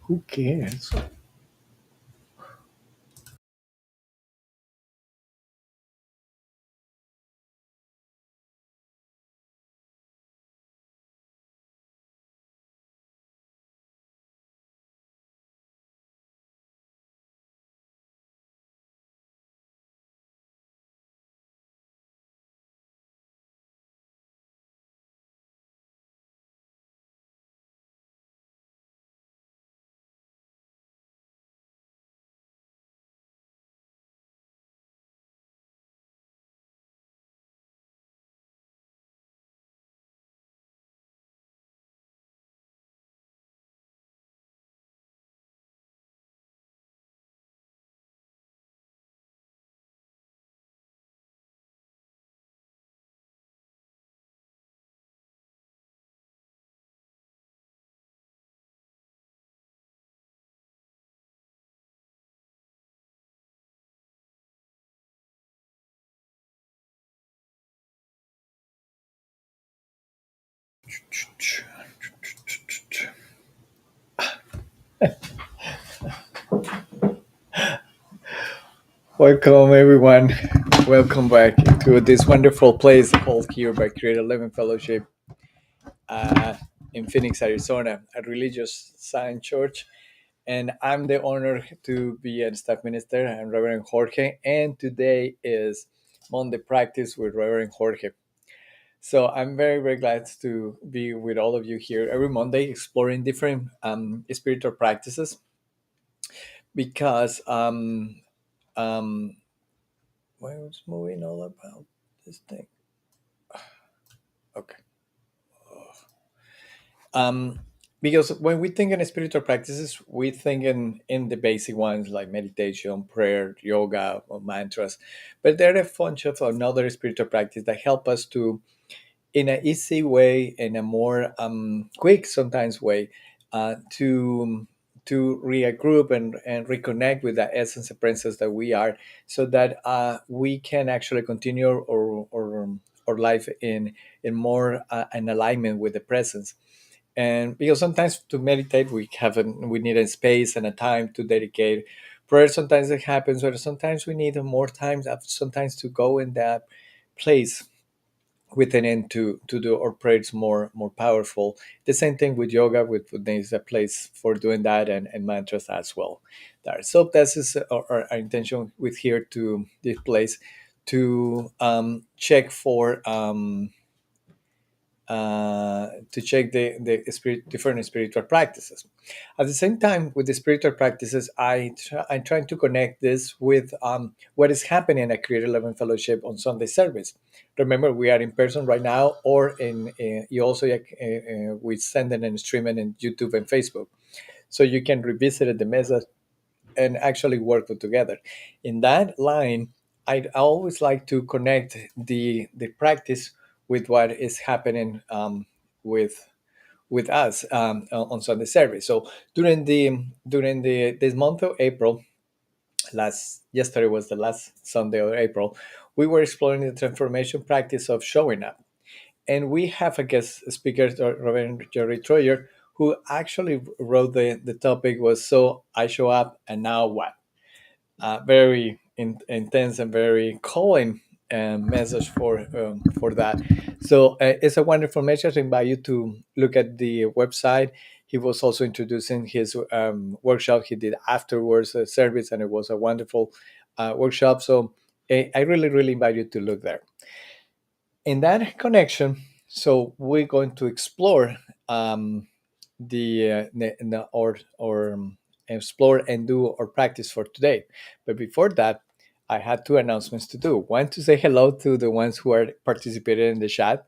Who cares? Welcome, everyone. Welcome back to this wonderful place called here by Creative Living Fellowship uh, in Phoenix, Arizona, a religious science church. And I'm the honor to be a staff minister. I'm Reverend Jorge, and today is Monday practice with Reverend Jorge. So I'm very, very glad to be with all of you here every Monday, exploring different spiritual practices because what was moving all about this thing? Okay. Um, because when we think in spiritual practices, we think in the basic ones like meditation, prayer, yoga, or mantras, but there are a bunch of another spiritual practice that help us to, in an easy way, in a more quick sometimes way, to regroup and reconnect with the essence and presence that we are, so that we can actually continue our life in more in alignment with the presence. And because sometimes to meditate we need a space and a time to dedicate prayer. Sometimes it happens, or sometimes we need more time sometimes to go in that place within and to do our prayers more powerful. The same thing with yoga, with there's a place for doing that, and mantras as well there. So this is our intention with here to this place, to check for to check different spiritual practices. At the same time, with the spiritual practices, I'm trying to connect this with what is happening at Creative Eleven Fellowship on Sunday service. Remember, we are in person right now, or you also we send it and stream it in YouTube and Facebook, so you can revisit the message and actually work it together. In that line, I always like to connect the practice with what is happening with with us on Sunday service. So during the this month of April, last yesterday was the last Sunday of April, we were exploring the transformation practice of showing up, and we have a guest speaker, Reverend Jerry Troyer, who actually wrote the topic was "So I show up and now what." Very intense and very calling message for that. So it's a wonderful message. I invite you to look at the website. He was also introducing his workshop he did afterwards service, and it was a wonderful workshop. So I really, really invite you to look there. In that connection, so we're going to explore or explore and do or practice for today. But before that, I had two announcements to do. One, to say hello to the ones who are participating in the chat.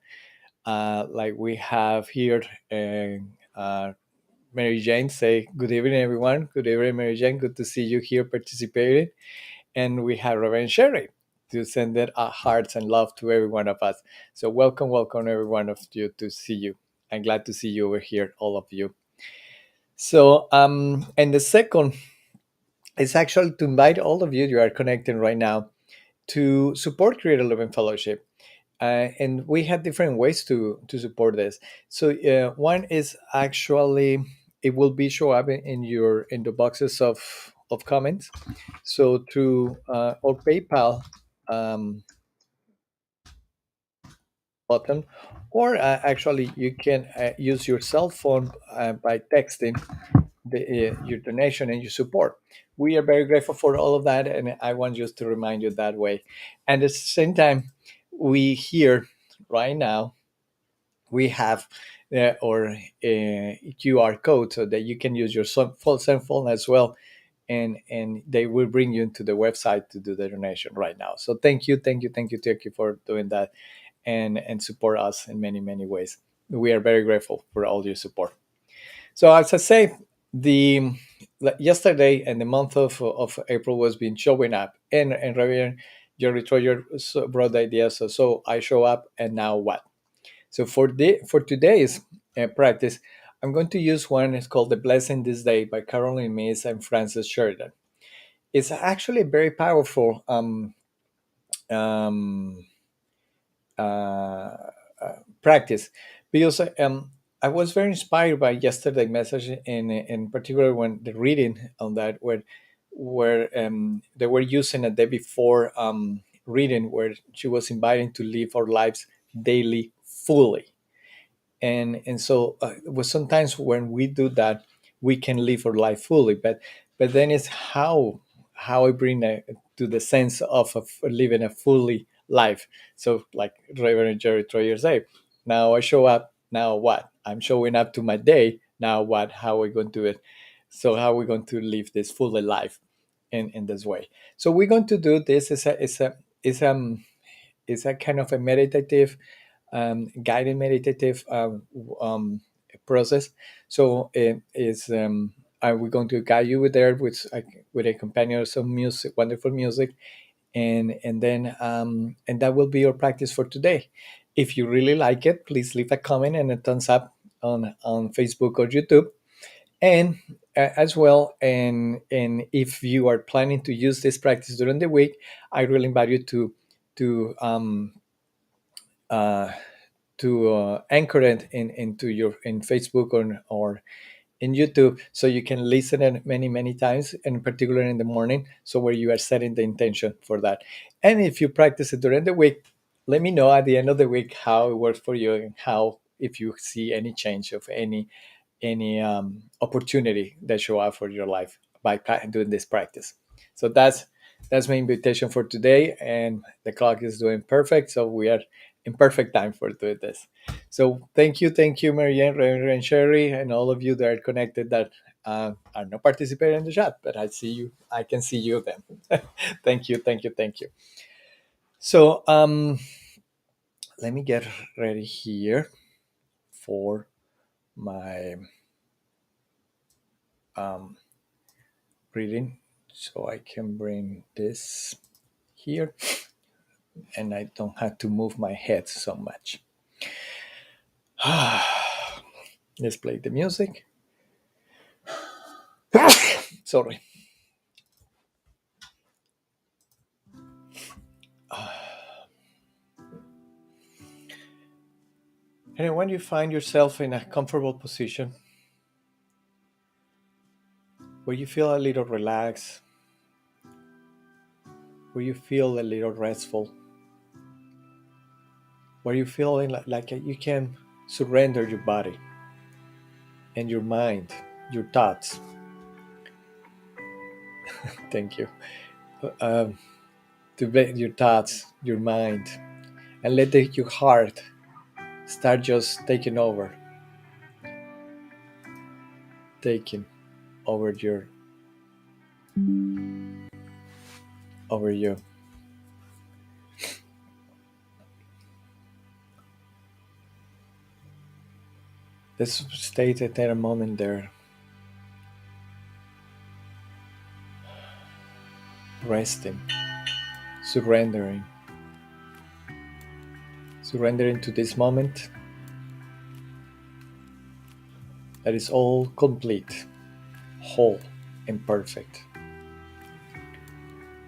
Like we have here, uh, Mary Jane say, "Good evening, everyone. Good evening, Mary Jane. Good to see you here participating." And we have Reverend Sherry to send it hearts and love to every one of us. So welcome, welcome, every one of you to see you. I'm glad to see you over here, all of you. So, and the second is actually to invite all of you are connecting right now to support Creative Living Fellowship. And we have different ways to support this. So one is actually it will be show up in your in the boxes of comments. So through or PayPal um, button, or actually you can use your cell phone by texting your donation and your support. We are very grateful for all of that, and I want just to remind you that way. And at the same time, we here right now we have or QR code so that you can use your full cell phone as well, and they will bring you into the website to do the donation right now. So thank you, thank you, thank you for doing that, and support us in many ways. We are very grateful for all your support. So as I say, the yesterday and the month of April was been showing up, and Reverend Jerry Troyer brought the idea. So I show up, and now what? So for today's practice, I'm going to use one. It's called "The Blessing This Day" by Caroline Myss and Francis Sheridan. It's actually very powerful um, uh, practice because I was very inspired by yesterday message in particular when the reading on that where they were using a day before reading where she was inviting to live our lives daily fully, and so was sometimes when we do that we can live our life fully, but then it's how I bring to the sense of living a fully life. So like Reverend Jerry Troyer say, now I show up, now what? I'm showing up to my day, now what? How are we going to do it? So how are we going to live this fully life in this way? So we're going to do this is a kind of a meditative, guided meditative process. So it is we're going to guide you with there with a companion of some music, wonderful music, and then and that will be your practice for today. If you really like it, please leave a comment and a thumbs up on Facebook or YouTube, and as well, and if you are planning to use this practice during the week, I really invite you to uh, anchor it into your in Facebook or in YouTube, so you can listen it many times, and in particular in the morning, so where you are setting the intention for that. And if you practice it during the week, let me know at the end of the week how it works for you, and how if you see any change of any opportunity that show up for your life by doing this practice. So that's my invitation for today, and the clock is doing perfect, so we are in perfect time for doing this. So thank you, Marianne, and Sherry, and all of you that are connected that are not participating in the chat, but I can see you then. Thank you. So let me get ready here for my um, reading, so I can bring this here and I don't have to move my head so much. Let's play the music. Sorry. And when you find yourself in a comfortable position where you feel a little relaxed, where you feel a little restful, where you feel like you can surrender your body and your mind, your thoughts. Thank you. Um, to let your thoughts, your mind, and let your heart start just taking over over you. Let's stay at that moment there, resting, surrendering, surrendering to this moment that is all complete, whole, and perfect.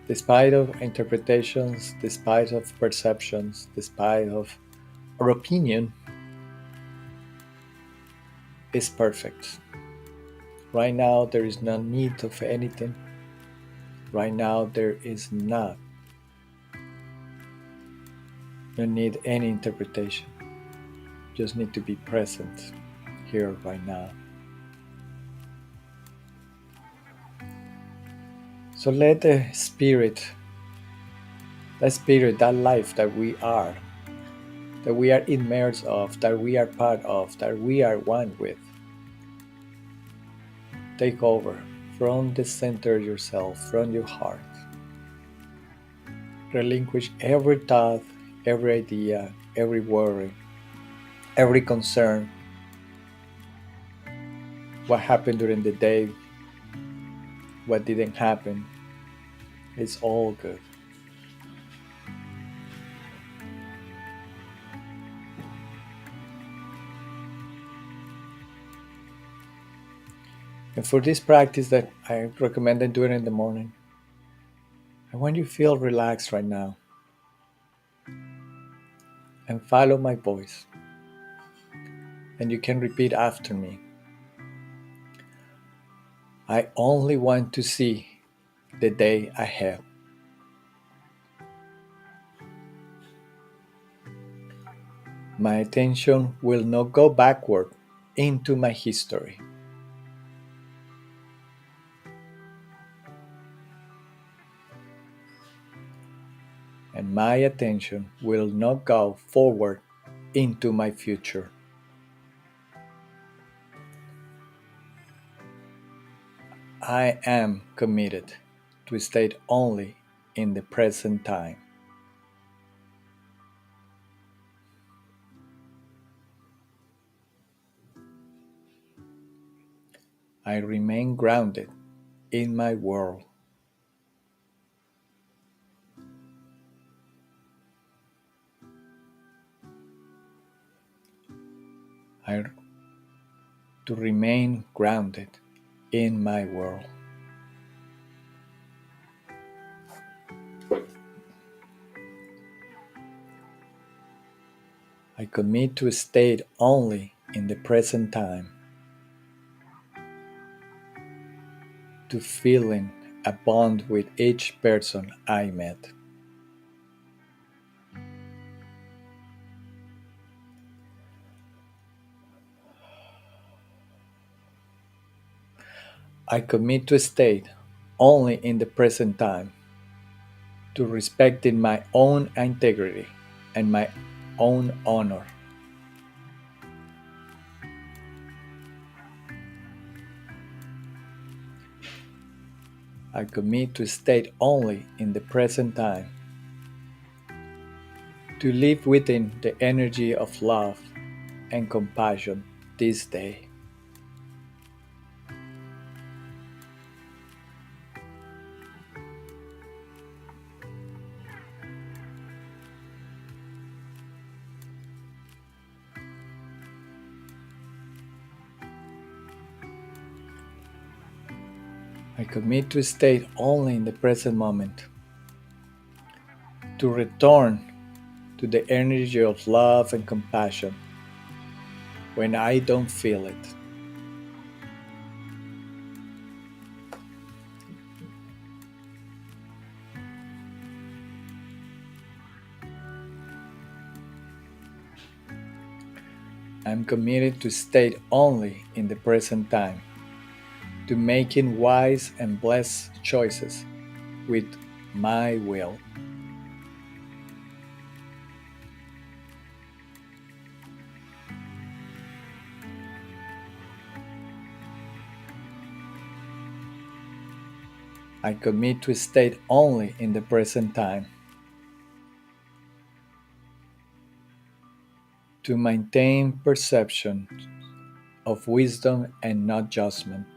Despite of interpretations, despite of perceptions, despite of our opinion, is perfect. Right now, there is no need of anything. Right now, there is not. No need any interpretation. Just need to be present here right now. So let the spirit, that spirit, that life that we are immersed of, that we are part of, that we are one with, take over from the center of yourself, from your heart. Relinquish every thought, every idea, every worry, every concern. What happened during the day, what didn't happen, it's all good. And for this practice that I recommend doing in the morning, I want you to feel relaxed right now and follow my voice. And you can repeat after me. I only want to see the day ahead. My attention will not go backward into my history. And my attention will not go forward into my future. I am committed to stay only in the present time. I remain grounded in my world. I to remain grounded in my world. I commit to stay only in the present time, to feeling a bond with each person I met. I commit to stay only in the present time, to respecting my own integrity and my own honor. I commit to stay only in the present time, to live within the energy of love and compassion this day. I commit to stay only in the present moment, to return to the energy of love and compassion when I don't feel it. I'm committed to stay only in the present time, to making wise and blessed choices with my will. I commit to stay only in the present time, to maintain perception of wisdom and not judgment.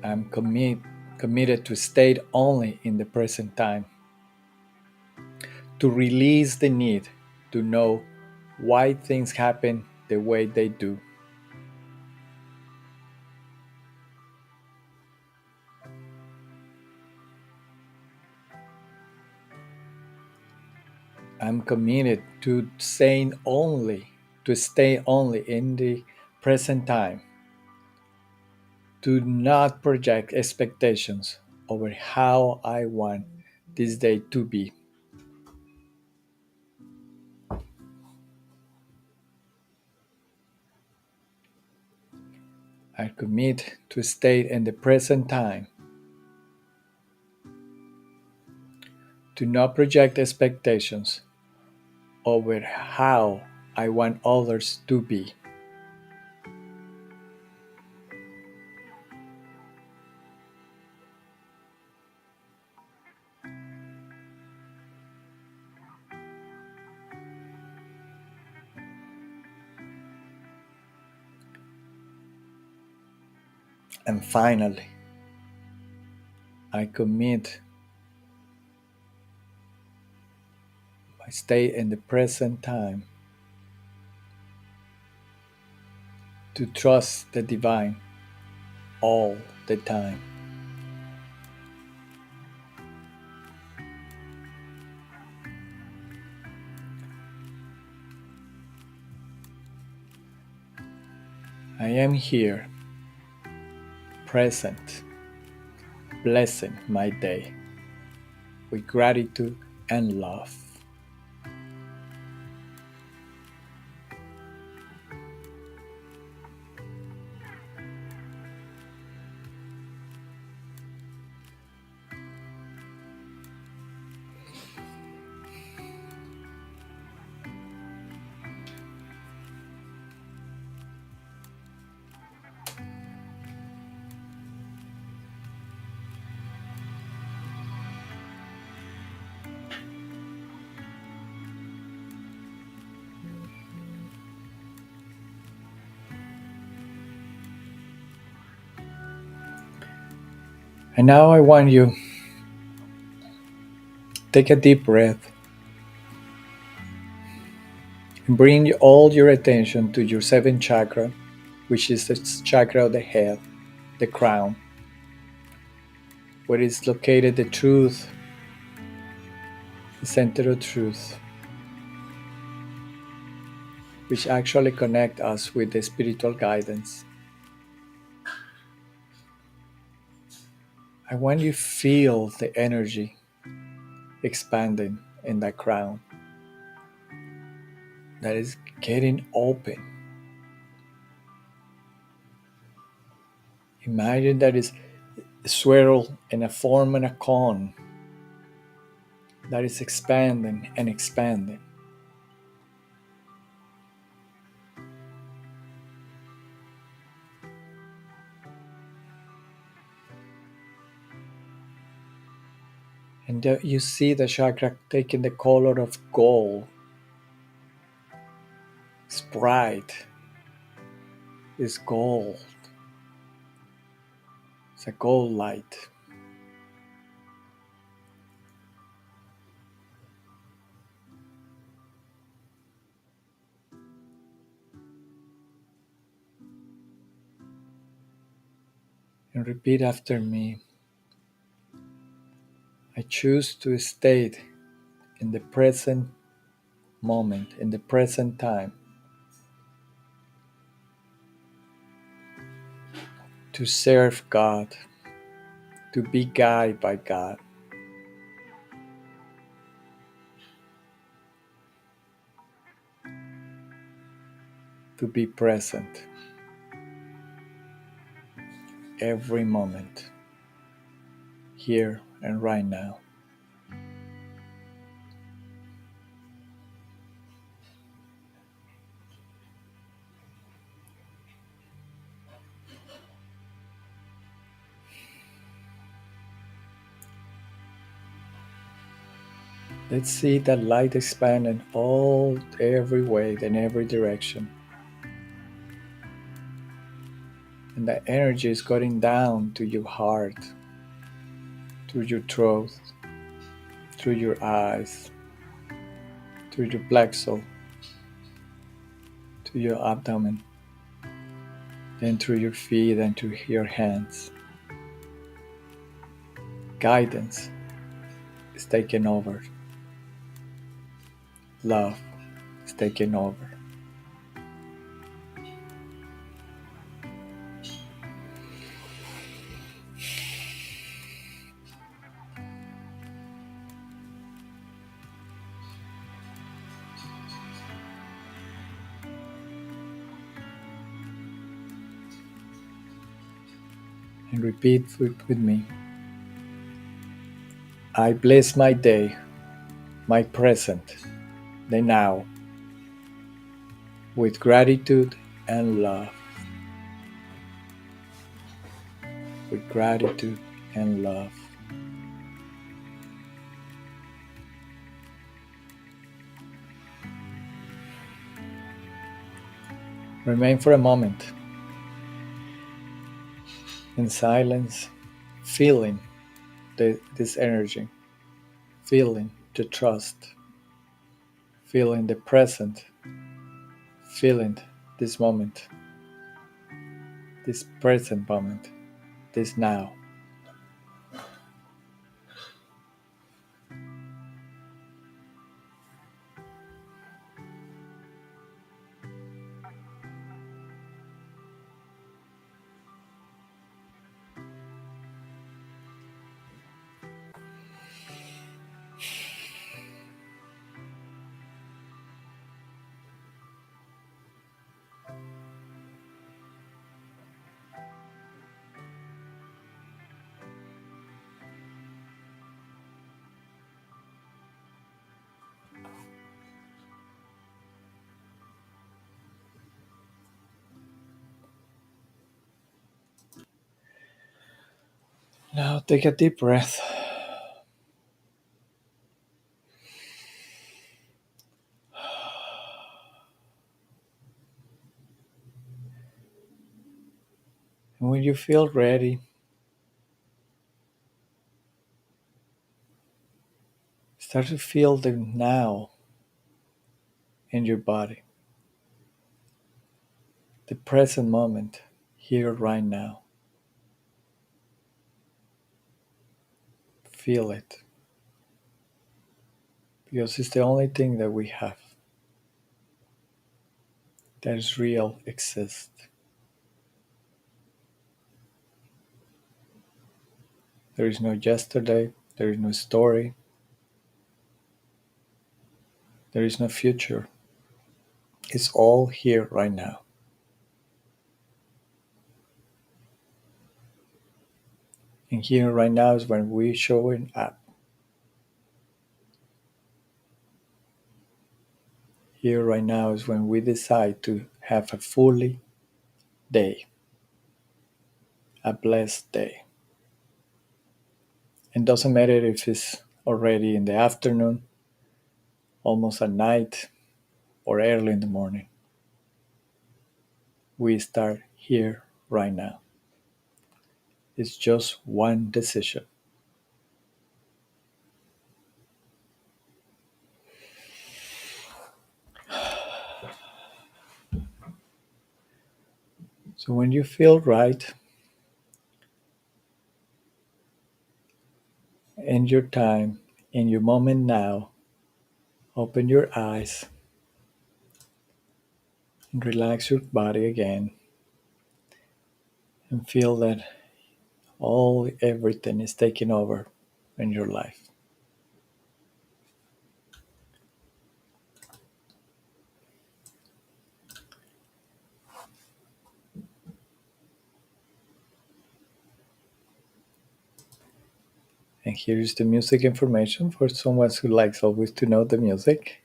I'm committed to stay only in the present time, to release the need to know why things happen the way they do. I'm committed to stay only in the present time, to not project expectations over how I want this day to be. I commit to stay in the present time, to not project expectations over how I want others to be. And finally, I commit I stay in the present time to trust the divine all the time. I am here, present, blessing my day with gratitude and love. And now I want you take a deep breath and bring all your attention to your seventh chakra, which is the chakra of the head, the crown, where is located the truth, the center of truth, which actually connect us with the spiritual guidance. I want you to feel the energy expanding in that crown that is getting open. Imagine that is swirled in a form and a cone that is expanding and expanding. And you see the chakra taking the color of gold. It's bright. It's gold. It's a gold light. And repeat after me. I choose to stay in the present moment, in the present time, to serve God, to be guided by God, to be present every moment, here and right now. Let's see that light expand in all every way in every direction. And that energy is going down to your heart, through your throat, through your eyes, through your plexus, to your abdomen, then through your feet and to your hands. Guidance is taking over. love is taking over. And repeat with me. I bless my day, my present, the now, with gratitude and love. With gratitude and love. Remain for a moment in silence, feeling this energy, feeling the trust, feeling the present, feeling this moment, this present moment, this now. Now take a deep breath. And when you feel ready, start to feel the now in your body, the present moment, here right now. Feel it, because it's the only thing that we have that is real, exists. There is no yesterday, there is no story, there is no future. It's all here right now. And here right now is when we're showing up. Here right now is when we decide to have a fully day, a blessed day. And doesn't matter if it's already in the afternoon, almost at night, or early in the morning. We start here right now. It's just one decision. So when you feel right in your time, in your moment now, open your eyes and relax your body again and feel that all everything is taking over in your life. And here is the music information for someone who likes always to know the music.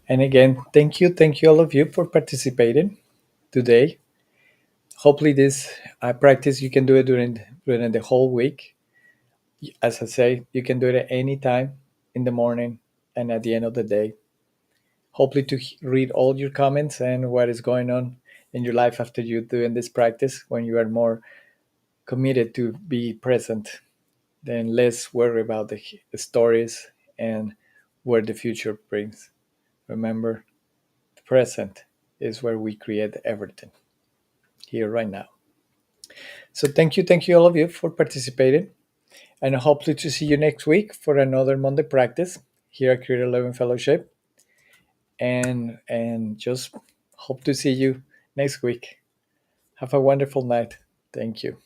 And again, thank you all of you for participating today. Hopefully, this practice you can do it during the whole week. As I say, you can do it at any time in the morning and at the end of the day. Hopefully, to read all your comments and what is going on in your life after you doing this practice, when you are more committed to be present, then less worry about the stories and where the future brings. Remember, the present is where we create everything here right now. So thank you all of you for participating, and hopefully to see you next week for another Monday practice here at Creative Living Fellowship, and just hope to see you next week. Have a wonderful night. Thank you.